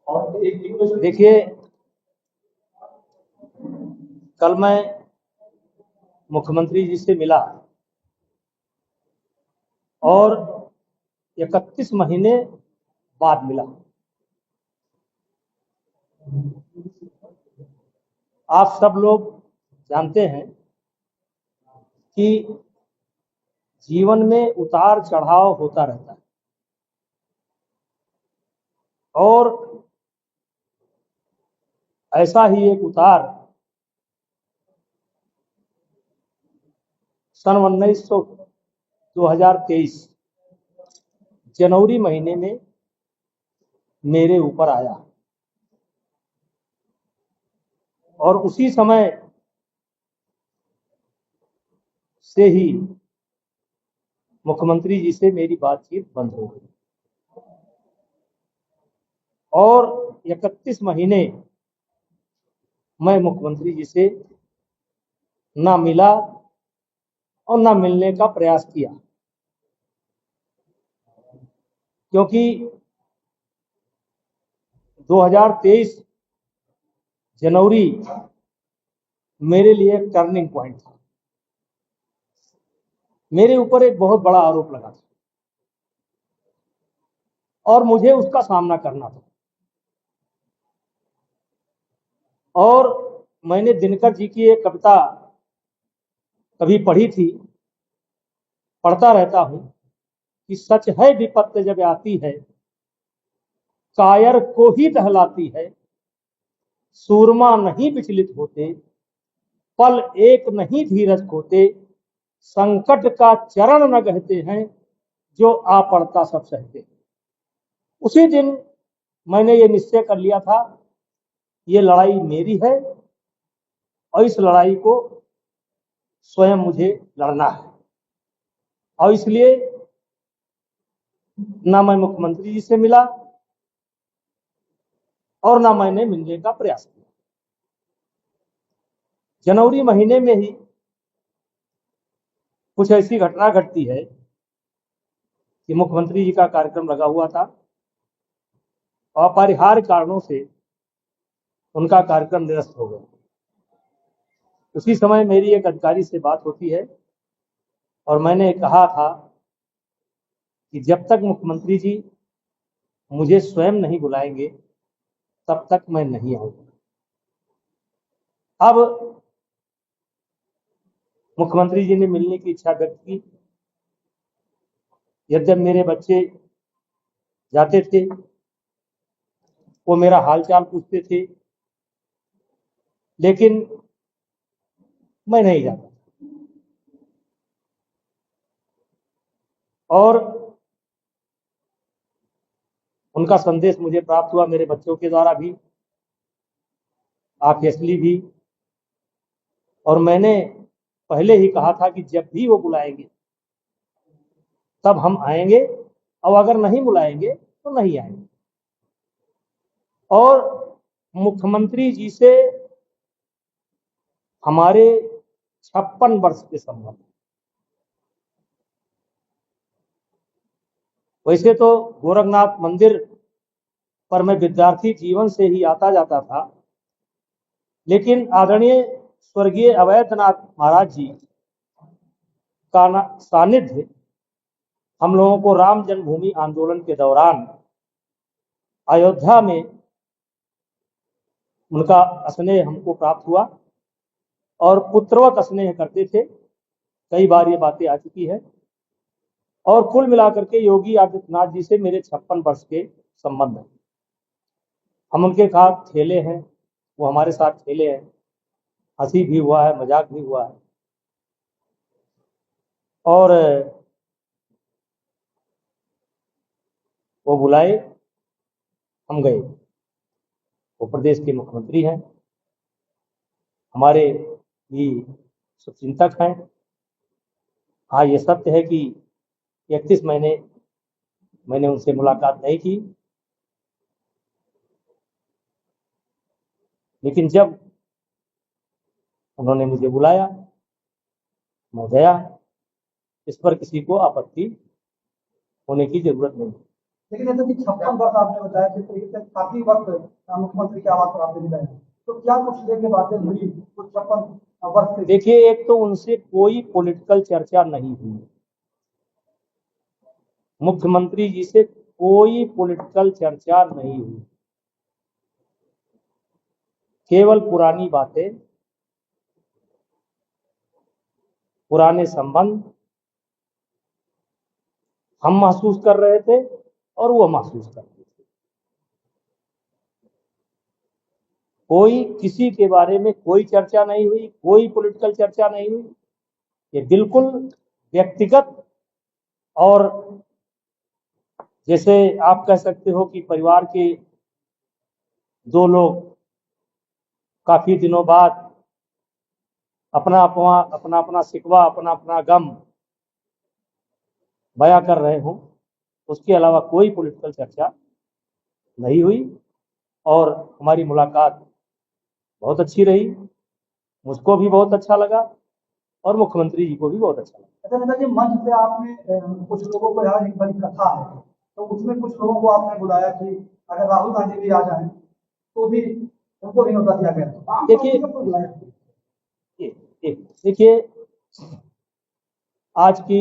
और एक रिक्वेस्ट देखिए, कल मैं मुख्यमंत्री जी से मिला और 31 महीने बाद मिला। आप सब लोग जानते हैं कि जीवन में उतार चढ़ाव होता रहता है और ऐसा ही एक उतार सन 2023 जनवरी महीने में मेरे ऊपर आया और उसी समय से ही मुख्यमंत्री जी से मेरी बातचीत बंद हो गई और 31 महीने मैं मुख्यमंत्री जी से ना मिला और ना मिलने का प्रयास किया, क्योंकि 2023 जनवरी मेरे लिए एक टर्निंग पॉइंट था। मेरे ऊपर एक बहुत बड़ा आरोप लगा था और मुझे उसका सामना करना था। और मैंने दिनकर जी की एक कविता कभी पढ़ी थी, पढ़ता रहता हूं कि सच है विपत्ति जब आती है, कायर को ही दहलाती है, सूरमा नहीं विचलित होते, पल एक नहीं धीरज खोते, संकट का चरण न गहते हैं, जो आ पड़ता सब सहते। उसी दिन मैंने ये निश्चय कर लिया था, ये लड़ाई मेरी है और इस लड़ाई को स्वयं मुझे लड़ना है। और इसलिए ना मैं मुख्यमंत्री जी से मिला और ना मैंने मिलने का प्रयास किया। जनवरी महीने में ही कुछ ऐसी घटना घटती है कि मुख्यमंत्री जी का कार्यक्रम लगा हुआ था, अपरिहार्य कारणों से उनका कार्यक्रम निरस्त हो गया। उसी समय मेरी एक अधिकारी से बात होती है और मैंने कहा था कि जब तक मुख्यमंत्री जी मुझे स्वयं नहीं बुलाएंगे तब तक मैं नहीं आऊंगा। अब मुख्यमंत्री जी ने मिलने की इच्छा व्यक्त की। यद्यप मेरे बच्चे जाते थे, वो मेरा हालचाल पूछते थे, लेकिन मैं नहीं जाता। और उनका संदेश मुझे प्राप्त हुआ मेरे बच्चों के द्वारा भी, ऑब्वियसली भी। और मैंने पहले ही कहा था कि जब भी वो बुलाएंगे तब हम आएंगे, और अगर नहीं बुलाएंगे तो नहीं आएंगे। और मुख्यमंत्री जी से हमारे 56 वर्ष के संबंध। वैसे तो गोरखनाथ मंदिर पर मैं विद्यार्थी जीवन से ही आता जाता था, लेकिन आदरणीय स्वर्गीय अवैधनाथ महाराज जी का सानिध्य हम लोगों को राम जन्मभूमि आंदोलन के दौरान अयोध्या में उनका स्नेह हमको प्राप्त हुआ और पुत्रवत स्नेह करते थे। कई बार ये बातें आ चुकी है। और कुल मिलाकर के योगी आदित्यनाथ जी से मेरे 56 वर्ष के संबंध हैं। हम उनके साथ खेले हैं, वो हमारे साथ खेले हैं, हंसी भी हुआ है, मजाक भी हुआ है। और वो बुलाए, हम गए। वो प्रदेश के मुख्यमंत्री हैं, हमारे भी शुभचिंतक हैं। हाँ, ये सत्य है कि 31 महीने मैंने उनसे मुलाकात नहीं की, लेकिन जब उन्होंने मुझे बुलाया मैं गया। इस पर किसी को आपत्ति होने की जरूरत नहीं। लेकिन जैसे कि 56 वर्ष आपने बताया, जिस तरीके से काफी वक्त मुख्यमंत्री के आवास पर आपने बिताया, तो क्या कुछ लेके बातें हुई उस 56 वर्ष से? देखिए, एक तो उनसे कोई पॉलिटिकल चर्चा नहीं हुई, मुख्यमंत्री जी से कोई पॉलिटिकल चर्चा नहीं हुई, केवल पुरानी बातें, पुराने संबंध हम महसूस कर रहे थे और वो महसूस कर रहे थे। कोई किसी के बारे में कोई चर्चा नहीं हुई, कोई पॉलिटिकल चर्चा नहीं हुई। ये बिल्कुल व्यक्तिगत और जैसे आप कह सकते हो कि परिवार के दो लोग काफी दिनों बाद अपना अपना शिकवा, अपना अपना गम बयां कर रहे हों, उसके अलावा कोई पॉलिटिकल चर्चा नहीं हुई। और हमारी मुलाकात बहुत अच्छी रही, मुझको भी बहुत अच्छा लगा और मुख्यमंत्री जी को भी बहुत अच्छा लगा। अच्छा नेता जी, मंच से आपने कुछ लोगों को, यहाँ एक बड़ी कथा है, तो उसमें कुछ लोगों को आपने बुलाया कि अगर राहुल गांधी भी आ जाए तो भी उनको भी न्योता दिया गया। तो देखिए, देखिए आज की